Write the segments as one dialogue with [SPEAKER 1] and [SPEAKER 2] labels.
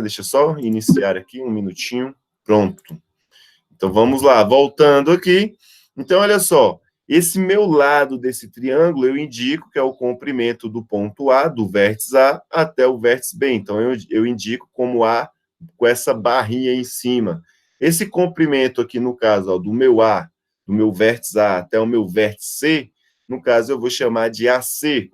[SPEAKER 1] Deixa eu só iniciar aqui um minutinho. Pronto. Então, vamos lá. Voltando aqui. Então, olha só. Esse meu lado desse triângulo, eu indico que é o comprimento do ponto A, do vértice A, até o vértice B. Então, eu indico como A com essa barrinha em cima. Esse comprimento aqui, no caso, ó, do meu A, do meu vértice A até o meu vértice C, no caso, eu vou chamar de AC,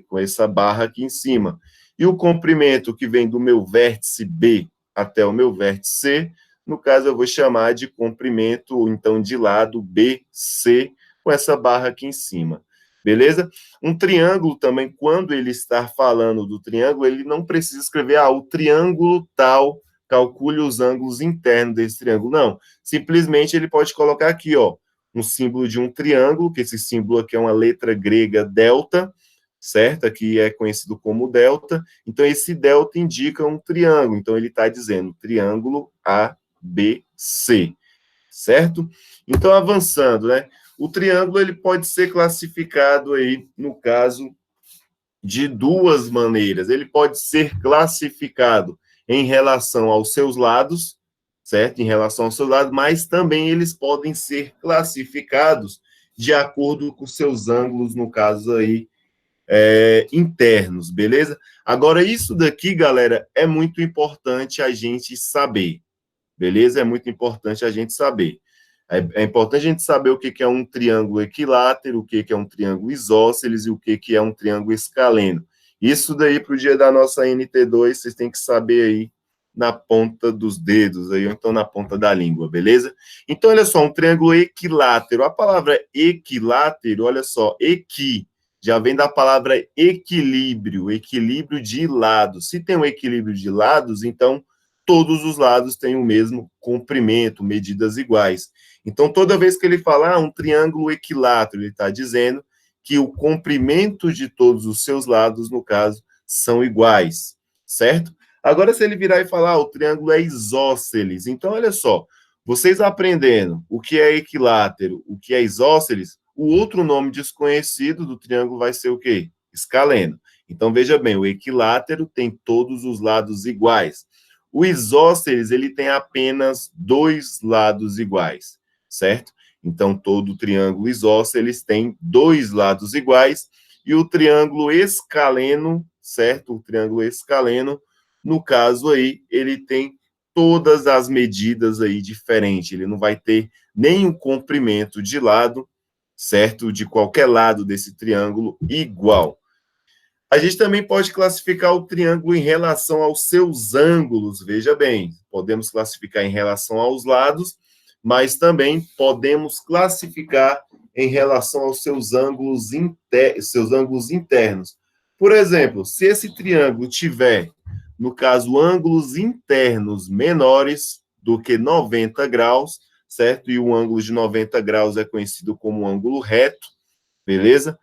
[SPEAKER 1] com essa barra aqui em cima. E o comprimento que vem do meu vértice B até o meu vértice C, no caso, eu vou chamar de comprimento, então, de lado BC, com essa barra aqui em cima. Beleza? Um triângulo também, quando ele está falando do triângulo, ele não precisa escrever, o triângulo tal, calcule os ângulos internos desse triângulo. Não. Simplesmente ele pode colocar aqui, ó, um símbolo de um triângulo, que esse símbolo aqui é uma letra grega delta, certo? Aqui é conhecido como delta. Então, esse delta indica um triângulo. Então, ele está dizendo triângulo ABC, certo? Então, avançando, né? O triângulo ele pode ser classificado aí, no caso, de duas maneiras. Ele pode ser classificado em relação aos seus lados, certo? Em relação aos seus lados, mas também eles podem ser classificados de acordo com seus ângulos, no caso aí, internos, beleza? Agora, isso daqui, galera, é muito importante a gente saber, beleza? É muito importante a gente saber. É importante a gente saber o que é um triângulo equilátero, o que é um triângulo isósceles e o que é um triângulo escaleno. Isso daí, para o dia da nossa NT2, vocês têm que saber aí na ponta dos dedos, aí, ou então na ponta da língua, beleza? Então, olha só, um triângulo equilátero. A palavra equilátero, olha só, equi, já vem da palavra equilíbrio, equilíbrio de lados. Se tem um equilíbrio de lados, então todos os lados têm o mesmo comprimento, medidas iguais. Então, toda vez que ele falar um triângulo equilátero, ele está dizendo que o comprimento de todos os seus lados, no caso, são iguais, certo? Agora, se ele virar e falar, o triângulo é isósceles. Então, olha só, vocês aprendendo o que é equilátero, o que é isósceles, o outro nome desconhecido do triângulo vai ser o quê? Escaleno. Então, veja bem, o equilátero tem todos os lados iguais. O isósceles, ele tem apenas dois lados iguais, certo? Então, todo triângulo isósceles tem dois lados iguais, e o triângulo escaleno, certo? O triângulo escaleno, no caso aí, ele tem todas as medidas aí diferentes, ele não vai ter nem o comprimento de lado, certo? De qualquer lado desse triângulo igual. A gente também pode classificar o triângulo em relação aos seus ângulos, veja bem, podemos classificar em relação aos lados, mas também podemos classificar em relação aos seus ângulos internos. Por exemplo, se esse triângulo tiver, no caso, ângulos internos menores do que 90 graus, certo? E o ângulo de 90 graus é conhecido como ângulo reto, beleza?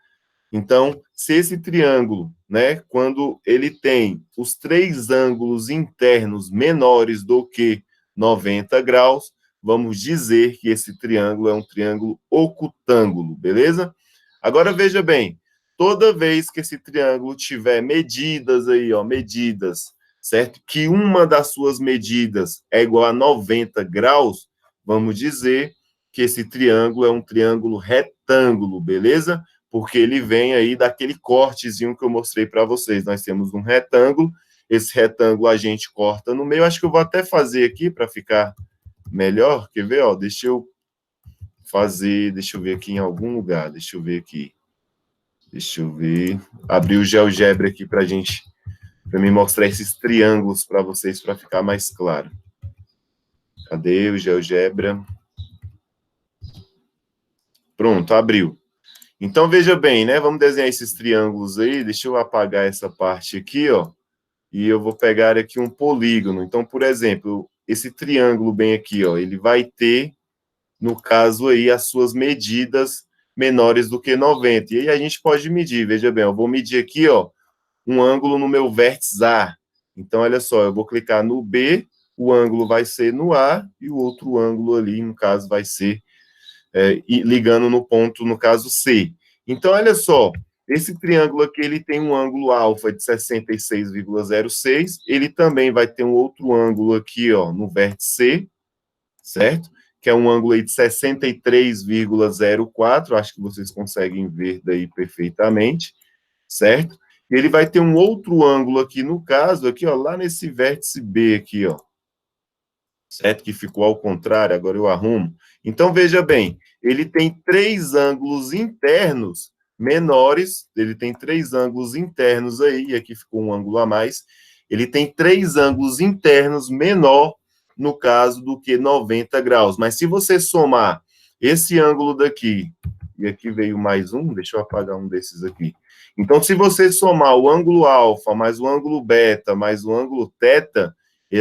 [SPEAKER 1] Então, se esse triângulo, né, quando ele tem os três ângulos internos menores do que 90 graus, vamos dizer que esse triângulo é um triângulo ocutângulo, beleza? Agora, veja bem, toda vez que esse triângulo tiver medidas aí, ó, medidas, certo? Que uma das suas medidas é igual a 90 graus, vamos dizer que esse triângulo é um triângulo retângulo, beleza? Porque ele vem aí daquele cortezinho que eu mostrei para vocês. Nós temos um retângulo, esse retângulo a gente corta no meio. Acho que eu vou até fazer aqui para ficar melhor. Quer ver? Ó, deixa eu fazer, deixa eu ver aqui em algum lugar. Deixa eu ver aqui. Deixa eu ver. Abrir o GeoGebra aqui para me mostrar esses triângulos para vocês, para ficar mais claro. Cadê o GeoGebra? Pronto, abriu. Então, veja bem, né? Vamos desenhar esses triângulos aí. Deixa eu apagar essa parte aqui, ó. E eu vou pegar aqui um polígono. Então, por exemplo, esse triângulo bem aqui, ó, ele vai ter, no caso aí, as suas medidas menores do que 90. E aí a gente pode medir, veja bem, eu vou medir aqui, ó, um ângulo no meu vértice A. Então, olha só, eu vou clicar no B, o ângulo vai ser no A, e o outro ângulo ali, no caso, vai ser ligando no ponto, no caso, C. Então, olha só, esse triângulo aqui, ele tem um ângulo alfa de 66,06, ele também vai ter um outro ângulo aqui, ó, no vértice C, certo? Que é um ângulo aí de 63,04, acho que vocês conseguem ver daí perfeitamente, certo? E ele vai ter um outro ângulo aqui, no caso, aqui, ó, lá nesse vértice B aqui, ó, certo? Que ficou ao contrário, agora eu arrumo. Então, veja bem, ele tem três ângulos internos menores, ele tem três ângulos internos aí, e aqui ficou um ângulo a mais, ele tem três ângulos internos menor, no caso, do que 90 graus. Mas se você somar esse ângulo daqui, e aqui veio mais um, deixa eu apagar um desses aqui. Então, se você somar o ângulo alfa, mais o ângulo beta, mais o ângulo teta,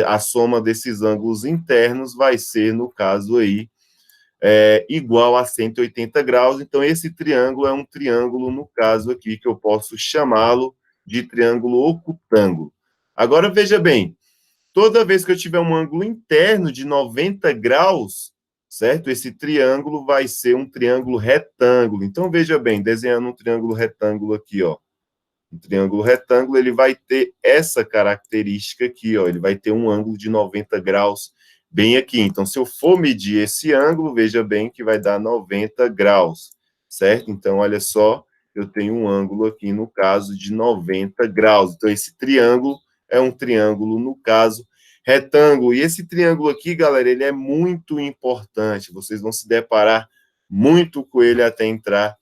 [SPEAKER 1] a soma desses ângulos internos vai ser, no caso aí, igual a 180 graus. Então, esse triângulo é um triângulo, no caso aqui, que eu posso chamá-lo de triângulo ocutângulo. Agora, veja bem, toda vez que eu tiver um ângulo interno de 90 graus, certo? Esse triângulo vai ser um triângulo retângulo. Então, veja bem, desenhando um triângulo retângulo aqui, ó. Um triângulo retângulo, ele vai ter essa característica aqui, ó, ele vai ter um ângulo de 90 graus bem aqui. Então, se eu for medir esse ângulo, veja bem que vai dar 90 graus, certo? Então, olha só, eu tenho um ângulo aqui, no caso, de 90 graus. Então, esse triângulo é um triângulo, no caso, retângulo. E esse triângulo aqui, galera, ele é muito importante. Vocês vão se deparar muito com ele até entrar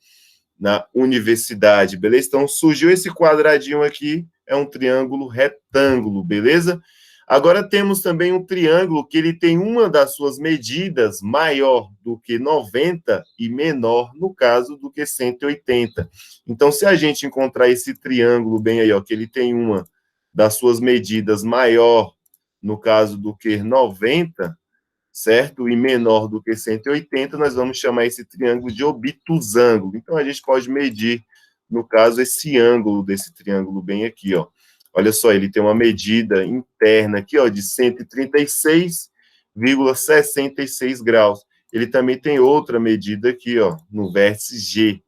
[SPEAKER 1] na universidade, beleza? Então, surgiu esse quadradinho aqui, é um triângulo retângulo, beleza? Agora, temos também um triângulo que ele tem uma das suas medidas maior do que 90 e menor, no caso, do que 180. Então, se a gente encontrar esse triângulo bem aí, ó, que ele tem uma das suas medidas maior, no caso, do que 90, certo? E menor do que 180, nós vamos chamar esse triângulo de obtusângulo. Então, a gente pode medir, no caso, esse ângulo desse triângulo bem aqui, ó. Olha só, ele tem uma medida interna aqui, ó, de 136,66 graus. Ele também tem outra medida aqui, ó, no vértice G,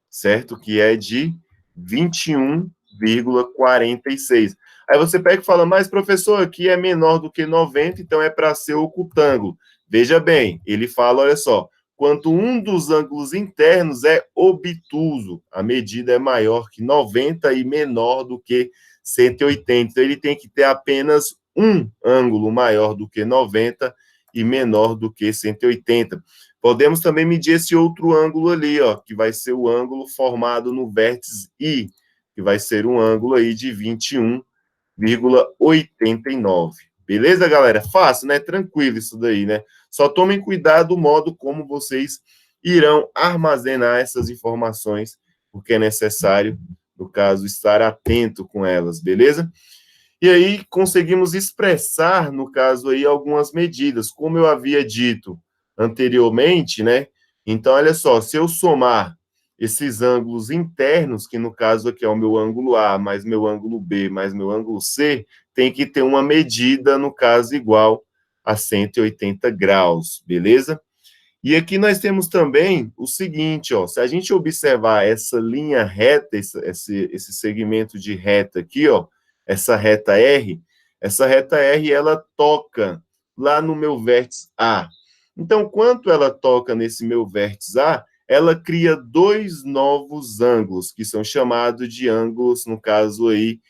[SPEAKER 1] certo? Que é de 21,46. Aí você pega e fala, mas professor, aqui é menor do que 90, então é para ser ocutângulo. Veja bem, ele fala, olha só, quanto um dos ângulos internos é obtuso, a medida é maior que 90 e menor do que 180. Então ele tem que ter apenas um ângulo maior do que 90 e menor do que 180. Podemos também medir esse outro ângulo ali, ó, que vai ser o ângulo formado no vértice I, que vai ser um ângulo aí de 21,89. Beleza, galera? Fácil, né? Tranquilo isso daí, né? Só tomem cuidado do modo como vocês irão armazenar essas informações, porque é necessário, no caso, estar atento com elas, beleza? E aí conseguimos expressar, no caso aí, algumas medidas. Como eu havia dito anteriormente, né? Então, olha só, se eu somar esses ângulos internos, que no caso aqui é o meu ângulo A, mais meu ângulo B, mais meu ângulo C, tem que ter uma medida, no caso, igual a 180 graus, beleza? E aqui nós temos também o seguinte, ó, se a gente observar essa linha reta, esse segmento de reta aqui, ó, essa reta R, ela toca lá no meu vértice A. Então, quanto ela toca nesse meu vértice A, ela cria dois novos ângulos, que são chamados de ângulos, no caso aí,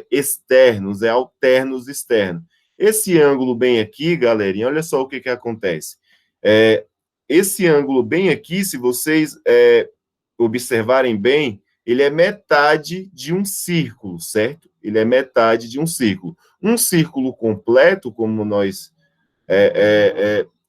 [SPEAKER 1] externos, alternos externos. Esse ângulo bem aqui, galerinha, olha só o que acontece. Esse ângulo bem aqui, se vocês observarem bem, ele é metade de um círculo, certo? Ele é metade de um círculo. Um círculo completo, como nós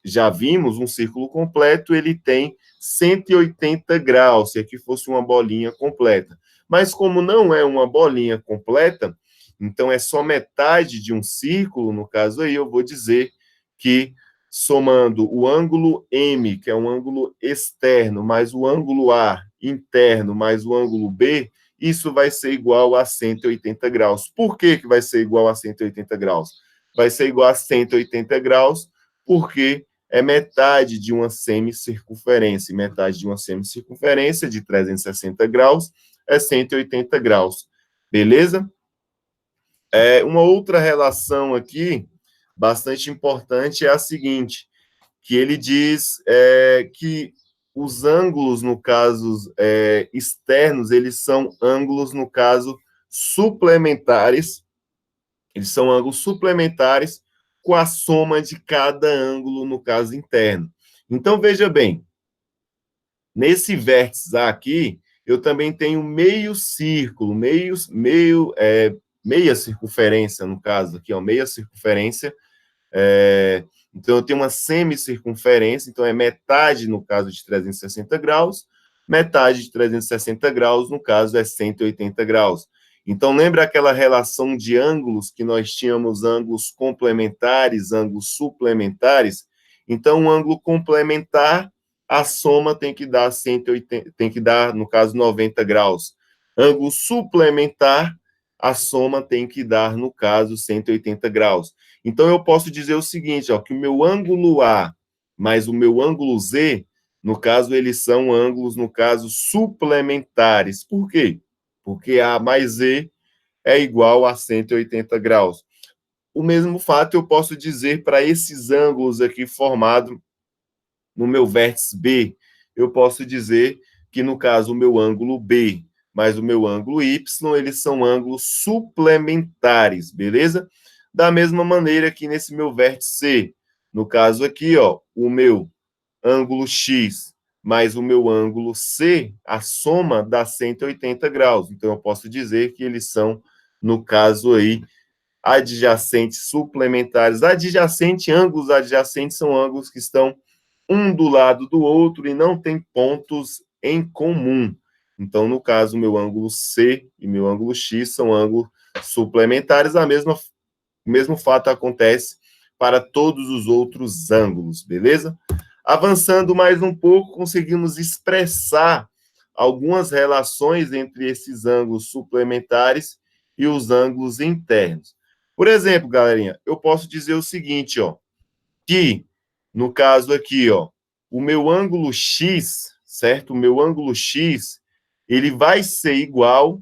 [SPEAKER 1] já vimos, um círculo completo, ele tem 180 graus, se aqui fosse uma bolinha completa. Mas como não é uma bolinha completa, então é só metade de um círculo, no caso aí, eu vou dizer que somando o ângulo M, que é um ângulo externo, mais o ângulo A interno, mais o ângulo B, isso vai ser igual a 180 graus. Por que vai ser igual a 180 graus? Vai ser igual a 180 graus porque é metade de uma semicircunferência. E metade de uma semicircunferência de 360 graus é 180 graus. Beleza? Uma outra relação aqui, bastante importante, é a seguinte, que ele diz que os ângulos, no caso, externos, eles são ângulos, no caso, suplementares. Eles são ângulos suplementares com a soma de cada ângulo, no caso, interno. Então, veja bem, nesse vértice aqui, eu também tenho meio círculo, meia circunferência, no caso aqui, ó, meia circunferência. Então, eu tenho uma semicircunferência, então é metade, no caso de 360 graus, metade de 360 graus, no caso, é 180 graus. Então, lembra aquela relação de ângulos que nós tínhamos ângulos complementares, ângulos suplementares? Então, um ângulo complementar, a soma tem que dar 180, tem que dar, no caso, 90 graus. Ângulo suplementar, a soma tem que dar, no caso, 180 graus. Então, eu posso dizer o seguinte, ó, que o meu ângulo A mais o meu ângulo Z, no caso, eles são ângulos, no caso, suplementares. Por quê? Porque A mais Z é igual a 180 graus. O mesmo fato eu posso dizer para esses ângulos aqui formados no meu vértice B. Eu posso dizer que, no caso, o meu ângulo B mais o meu ângulo Y, eles são ângulos suplementares, beleza? Da mesma maneira que nesse meu vértice C, no caso aqui, ó, o meu ângulo X mais o meu ângulo C, a soma dá 180 graus. Então, eu posso dizer que eles são, no caso aí, adjacentes suplementares. Ângulos adjacentes são ângulos que estão um do lado do outro e não tem pontos em comum. Então, no caso, meu ângulo C e meu ângulo X são ângulos suplementares. O mesmo fato acontece para todos os outros ângulos, beleza? Avançando mais um pouco, conseguimos expressar algumas relações entre esses ângulos suplementares e os ângulos internos. Por exemplo, galerinha, eu posso dizer o seguinte, ó, que, no caso aqui, ó, o meu ângulo X, certo? O meu ângulo X, ele vai ser igual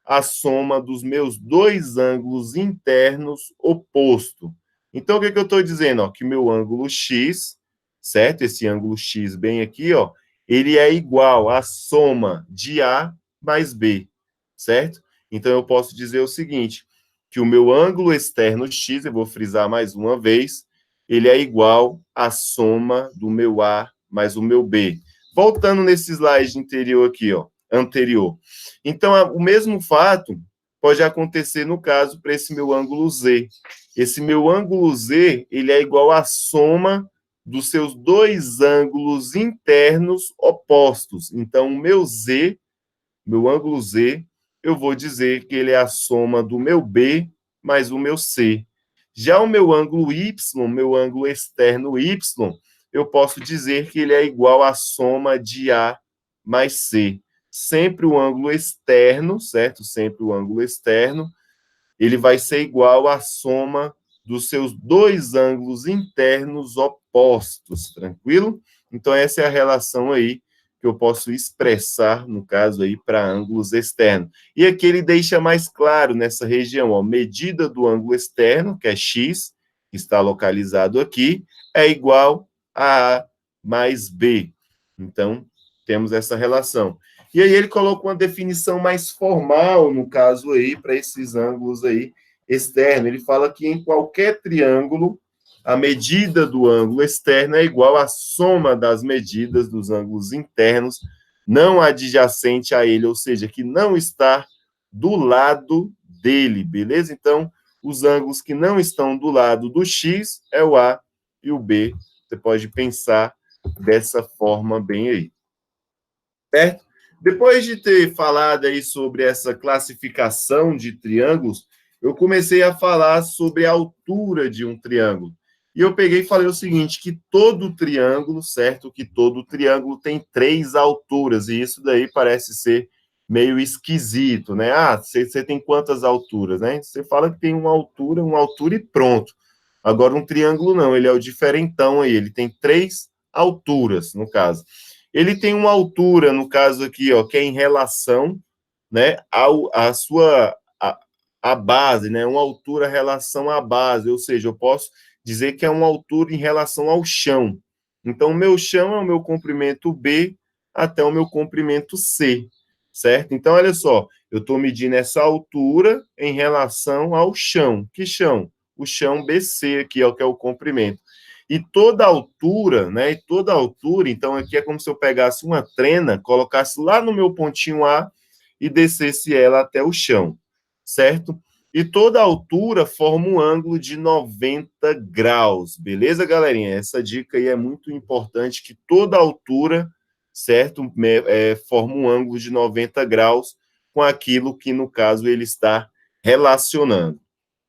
[SPEAKER 1] à soma dos meus dois ângulos internos oposto. Então, o que eu estou dizendo? Ó, que meu ângulo X, certo? Esse ângulo X bem aqui, ó, ele é igual à soma de A mais B, certo? Então, eu posso dizer o seguinte, que o meu ângulo externo X, eu vou frisar mais uma vez, ele é igual à soma do meu A mais o meu B. Voltando nesse slide anterior aqui, ó, anterior. Então, o mesmo fato pode acontecer no caso para esse meu ângulo Z. Esse meu ângulo Z, ele é igual à soma dos seus dois ângulos internos opostos. Então, o meu Z, meu ângulo Z, eu vou dizer que ele é a soma do meu B mais o meu C. Já o meu ângulo Y, meu ângulo externo Y, eu posso dizer que ele é igual à soma de A mais C. Sempre o ângulo externo, certo? Sempre o ângulo externo, ele vai ser igual à soma dos seus dois ângulos internos opostos, tranquilo? Então, essa é a relação aí que eu posso expressar, no caso aí, para ângulos externos. E aqui ele deixa mais claro nessa região, ó, medida do ângulo externo, que é x, que está localizado aqui, é igual a A mais B. Então, temos essa relação. E aí ele coloca uma definição mais formal, no caso aí, para esses ângulos aí externos. Ele fala que em qualquer triângulo, a medida do ângulo externo é igual à soma das medidas dos ângulos internos não adjacente a ele, ou seja, que não está do lado dele, beleza? Então, os ângulos que não estão do lado do X é o A e o B. Você pode pensar dessa forma bem aí. Certo? Depois de ter falado aí sobre essa classificação de triângulos, eu comecei a falar sobre a altura de um triângulo. E eu peguei e falei o seguinte, que todo triângulo, certo? Que todo triângulo tem 3 alturas, e isso daí parece ser meio esquisito, né? Ah, você tem quantas alturas, né? Você fala que tem uma altura e pronto. Agora, um triângulo não, ele é o diferentão aí, ele tem 3 alturas, no caso. Ele tem uma altura, no caso aqui, ó, que é em relação, né, a sua a base, né, uma altura em relação à base, ou seja, eu posso dizer que é uma altura em relação ao chão. Então, o meu chão é o meu comprimento B até o meu comprimento C, certo? Então, olha só, eu estou medindo essa altura em relação ao chão. Que chão? O chão BC aqui, é o que é o comprimento. E toda altura, né? E toda altura, então aqui é como se eu pegasse uma trena, colocasse lá no meu pontinho A e descesse ela até o chão, certo? E toda altura forma um ângulo de 90 graus, beleza, galerinha? Essa dica aí é muito importante, que toda altura, certo, forma um ângulo de 90 graus com aquilo que, no caso, ele está relacionando.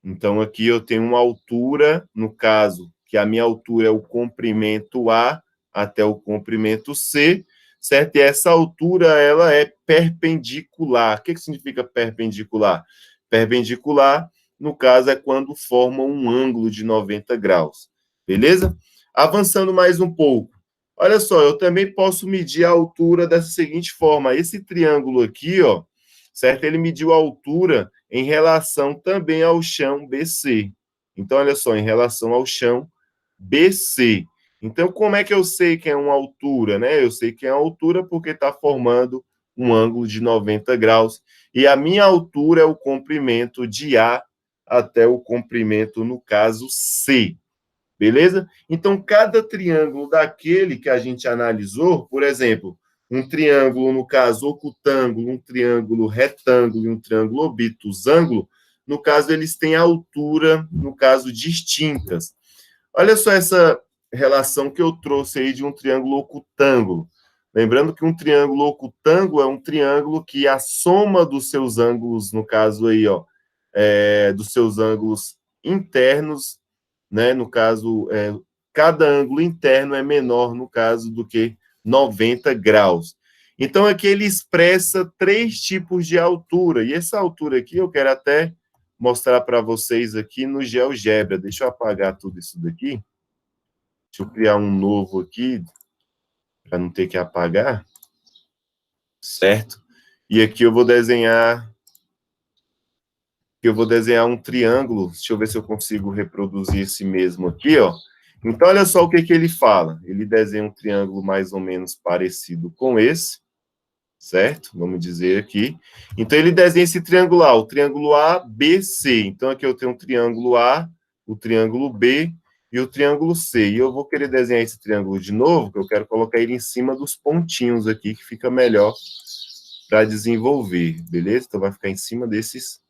[SPEAKER 1] Então, aqui eu tenho uma altura, no caso, que a minha altura é o comprimento A até o comprimento C, certo? E essa altura, ela é perpendicular. O que significa perpendicular? Perpendicular, no caso, é quando forma um ângulo de 90 graus. Beleza? Avançando mais um pouco. Olha só, eu também posso medir a altura dessa seguinte forma. Esse triângulo aqui, ó, certo? Ele mediu a altura em relação também ao chão BC. Então, olha só, em relação ao chão BC. Então, como é que eu sei que é uma altura, né? Eu sei que é uma altura porque está formando um ângulo de 90 graus. E a minha altura é o comprimento de A até o comprimento, no caso, C. Beleza? Então, cada triângulo daquele que a gente analisou, por exemplo, um triângulo, no caso, ocutângulo, um triângulo retângulo e um triângulo obtusângulo, no caso, eles têm altura, no caso, distintas. Olha só essa relação que eu trouxe aí de um triângulo ocutângulo. Lembrando que um triângulo ocutângulo é um triângulo que a soma dos seus ângulos, no caso aí, ó, dos seus ângulos internos, né? No caso, cada ângulo interno é menor, no caso, do que 90 graus. Então, aqui ele expressa 3 tipos de altura. E essa altura aqui eu quero até mostrar para vocês aqui no GeoGebra. Deixa eu apagar tudo isso daqui. Deixa eu criar um novo aqui, para não ter que apagar. Certo? E aqui eu vou desenhar um triângulo. Deixa eu ver se eu consigo reproduzir esse mesmo aqui, ó. Então, olha só o que ele fala. Ele desenha um triângulo mais ou menos parecido com esse, certo? Vamos dizer aqui. Então, ele desenha esse triângulo A, o triângulo ABC. Então, aqui eu tenho um triângulo A, o triângulo B e o triângulo C. E eu vou querer desenhar esse triângulo de novo, que eu quero colocar ele em cima dos pontinhos aqui, que fica melhor para desenvolver, beleza? Então, vai ficar em cima desses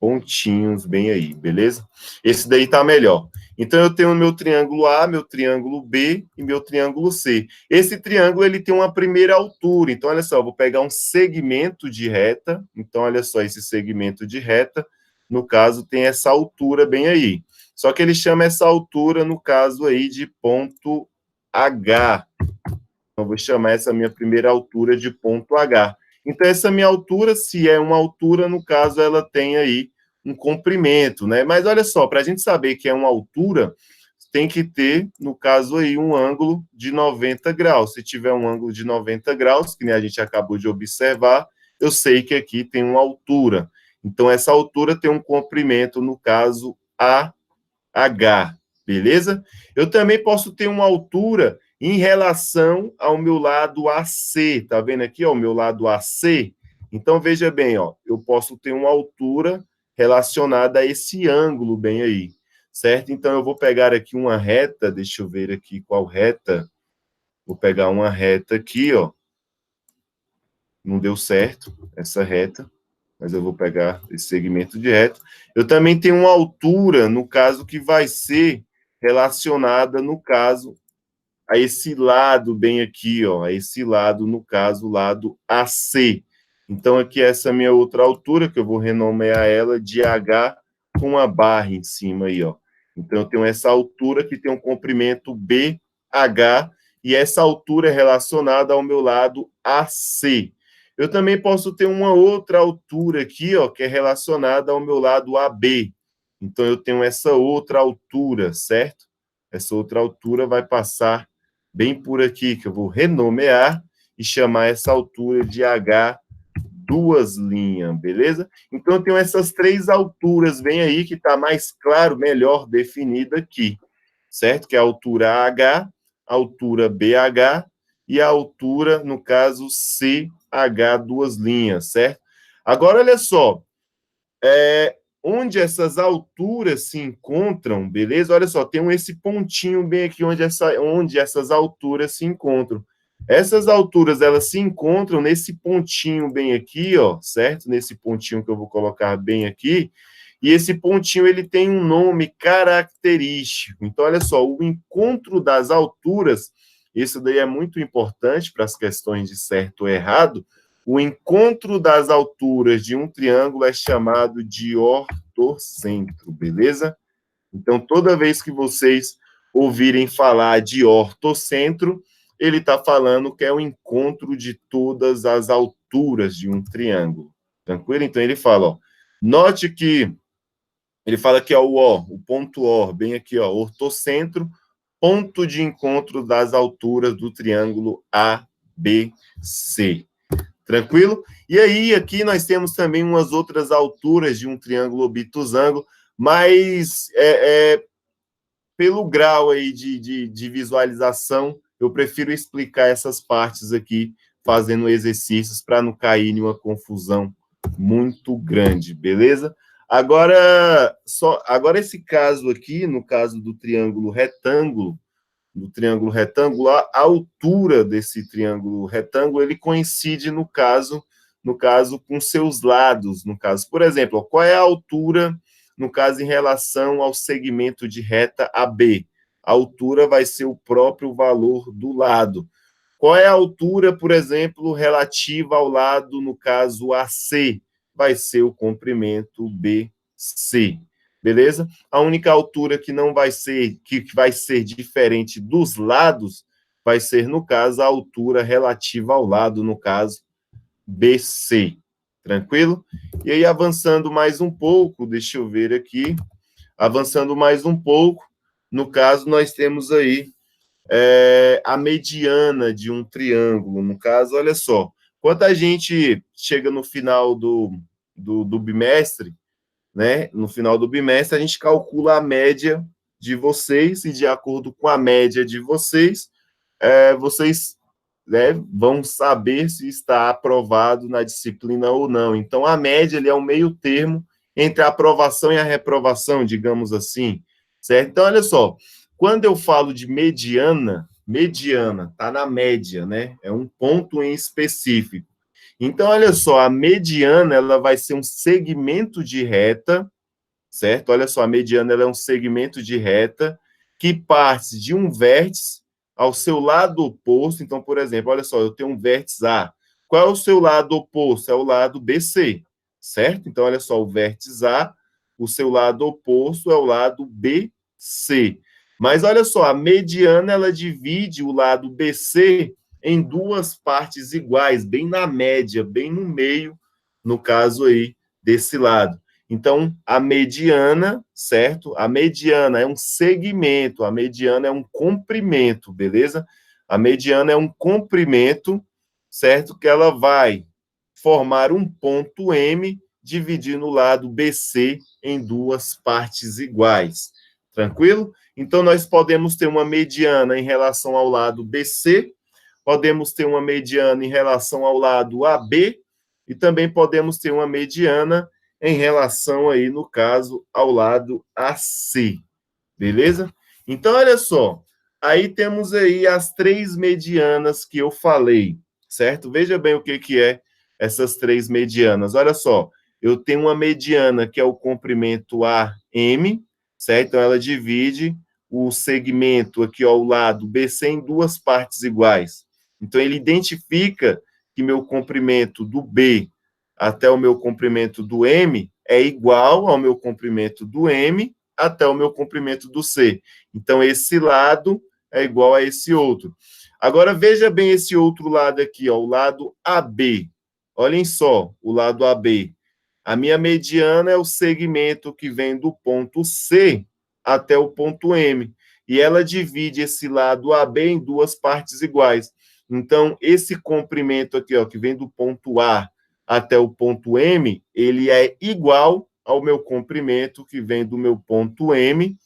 [SPEAKER 1] pontinhos bem aí, beleza? Esse daí tá melhor. Então, eu tenho o meu triângulo A, meu triângulo B e meu triângulo C. Esse triângulo, ele tem uma primeira altura. Então, olha só, eu vou pegar um segmento de reta. Então, olha só, esse segmento de reta, no caso, tem essa altura bem aí. Só que ele chama essa altura, no caso aí, de ponto H. Então, eu vou chamar essa minha primeira altura de ponto H. Então, essa minha altura, se é uma altura, no caso, ela tem aí um comprimento, né? Mas olha só, para a gente saber que é uma altura, tem que ter, no caso aí, um ângulo de 90 graus. Se tiver um ângulo de 90 graus, que nem a gente acabou de observar, eu sei que aqui tem uma altura. Então, essa altura tem um comprimento, no caso, AH, beleza? Eu também posso ter uma altura em relação ao meu lado AC, tá vendo aqui, ó, o meu lado AC? Então, veja bem, ó, eu posso ter uma altura relacionada a esse ângulo bem aí, certo? Então, eu vou pegar aqui uma reta, deixa eu ver aqui qual reta, vou pegar uma reta aqui, ó, não deu certo essa reta, mas eu vou pegar esse segmento de reta. Eu também tenho uma altura, no caso, que vai ser relacionada, no caso, a esse lado bem aqui, ó, a esse lado, no caso, o lado AC. Então, aqui essa minha outra altura, que eu vou renomear ela de H com uma barra em cima aí, ó. Então, eu tenho essa altura que tem um comprimento BH, e essa altura é relacionada ao meu lado AC. Eu também posso ter uma outra altura aqui, ó, que é relacionada ao meu lado AB. Então, eu tenho essa outra altura, certo? Essa outra altura vai passar bem por aqui, que eu vou renomear e chamar essa altura de H duas linhas, beleza? Então, eu tenho essas três alturas, bem aí, que está mais claro, melhor definida aqui, certo? Que é a altura AH, a altura BH e a altura, no caso, CH duas linhas, certo? Agora, olha só, onde essas alturas se encontram, beleza? Olha só, tem esse pontinho bem aqui onde essas alturas se encontram. Essas alturas, elas se encontram nesse pontinho bem aqui, ó, certo? Nesse pontinho que eu vou colocar bem aqui. E esse pontinho, ele tem um nome característico. Então, olha só, o encontro das alturas, isso daí é muito importante para as questões de certo ou errado. O encontro das alturas de um triângulo é chamado de ortocentro, beleza? Então, toda vez que vocês ouvirem falar de ortocentro, ele está falando que é o encontro de todas as alturas de um triângulo. Tranquilo? Então, ele fala, ó, note que ele fala que é o ponto O, bem aqui, ó, ortocentro, ponto de encontro das alturas do triângulo ABC. Tranquilo? E aí, aqui nós temos também umas outras alturas de um triângulo obtusângulo, mas pelo grau aí de visualização, eu prefiro explicar essas partes aqui, fazendo exercícios, para não cair em uma confusão muito grande, beleza? Agora, esse caso aqui, no caso do triângulo retângulo, a altura desse triângulo retângulo, ele coincide no caso com seus lados, no caso. Por exemplo, ó, qual é a altura, no caso, em relação ao segmento de reta AB? A altura vai ser o próprio valor do lado. Qual é a altura, por exemplo, relativa ao lado, no caso AC? Vai ser o comprimento BC. Beleza? A única altura que não vai ser, que vai ser diferente dos lados, vai ser, no caso, a altura relativa ao lado, no caso, BC. Tranquilo? E aí, avançando mais um pouco, deixa eu ver aqui, avançando mais um pouco, no caso, nós temos aí a mediana de um triângulo. No caso, olha só, quando a gente chega no final do bimestre, né? No final do bimestre, a gente calcula a média de vocês, e de acordo com a média de vocês, vocês, né, vão saber se está aprovado na disciplina ou não. Então, a média ele é um meio termo entre a aprovação e a reprovação, digamos assim, certo? Então, olha só, quando eu falo de mediana está na média, né? É um ponto em específico. Então, olha só, a mediana ela vai ser um segmento de reta, certo? Olha só, a mediana ela é um segmento de reta que parte de um vértice ao seu lado oposto. Então, por exemplo, olha só, eu tenho um vértice A. Qual é o seu lado oposto? É o lado BC, certo? Então, olha só, o vértice A, o seu lado oposto é o lado BC. Mas olha só, a mediana ela divide o lado BC em duas partes iguais, bem na média, bem no meio, no caso aí, desse lado. Então, a mediana, certo? A mediana é um segmento, a mediana é um comprimento, beleza? A mediana é um comprimento, certo? Que ela vai formar um ponto M, dividindo o lado BC em duas partes iguais. Tranquilo? Então, nós podemos ter uma mediana em relação ao lado BC, podemos ter uma mediana em relação ao lado AB, e também podemos ter uma mediana em relação aí, no caso, ao lado AC. Beleza? Então, olha só. Aí temos aí as três medianas que eu falei, certo? Veja bem o que é essas três medianas. Olha só. Eu tenho uma mediana que é o comprimento AM, certo? Então, ela divide o segmento aqui ao lado BC em duas partes iguais. Então, ele identifica que meu comprimento do B até o meu comprimento do M é igual ao meu comprimento do M até o meu comprimento do C. Então, esse lado é igual a esse outro. Agora, veja bem esse outro lado aqui, ó, o lado AB. Olhem só, o lado AB. A minha mediana é o segmento que vem do ponto C até o ponto M. E ela divide esse lado AB em duas partes iguais. Então, esse comprimento aqui, ó, que vem do ponto A até o ponto M, ele é igual ao meu comprimento que vem do meu ponto M,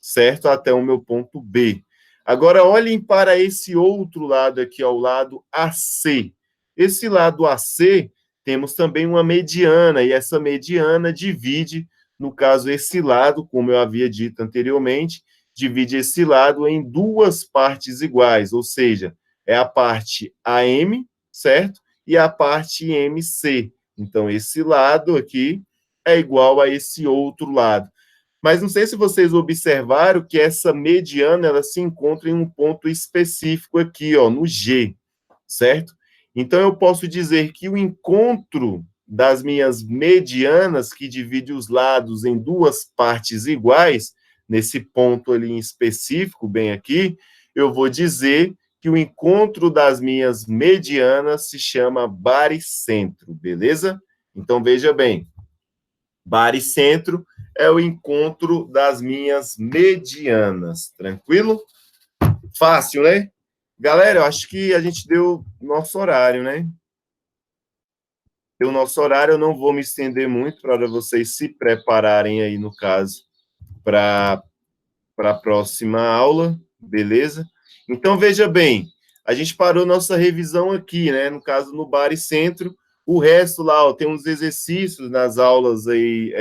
[SPEAKER 1] certo? Até o meu ponto B. Agora, olhem para esse outro lado aqui, ao lado AC. Esse lado AC, temos também uma mediana, e essa mediana divide, no caso, esse lado, como eu havia dito anteriormente, divide esse lado em duas partes iguais, ou seja, é a parte AM, certo? E a parte MC. Então, esse lado aqui é igual a esse outro lado. Mas não sei se vocês observaram que essa mediana ela se encontra em um ponto específico aqui, ó, no G, certo? Então eu posso dizer que o encontro das minhas medianas, que divide os lados em duas partes iguais, nesse ponto ali em específico, bem aqui, eu vou dizer que o encontro das minhas medianas se chama baricentro, beleza? Então veja bem, baricentro é o encontro das minhas medianas, tranquilo? Fácil, né? Galera, eu acho que a gente deu nosso horário, né? Deu nosso horário, eu não vou me estender muito para vocês se prepararem aí, no caso, para a próxima aula, beleza? Então, veja bem, a gente parou nossa revisão aqui, né? No caso, no baricentro, o resto lá, ó, tem uns exercícios nas aulas aí,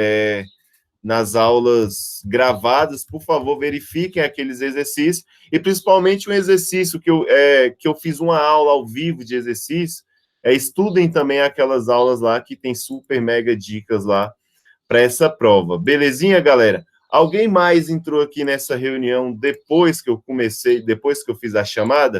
[SPEAKER 1] nas aulas gravadas, por favor, verifiquem aqueles exercícios, e principalmente um exercício que eu fiz uma aula ao vivo de exercício, estudem também aquelas aulas lá que tem super mega dicas lá para essa prova. Belezinha, galera? Alguém mais entrou aqui nessa reunião depois que eu comecei, depois que eu fiz a chamada?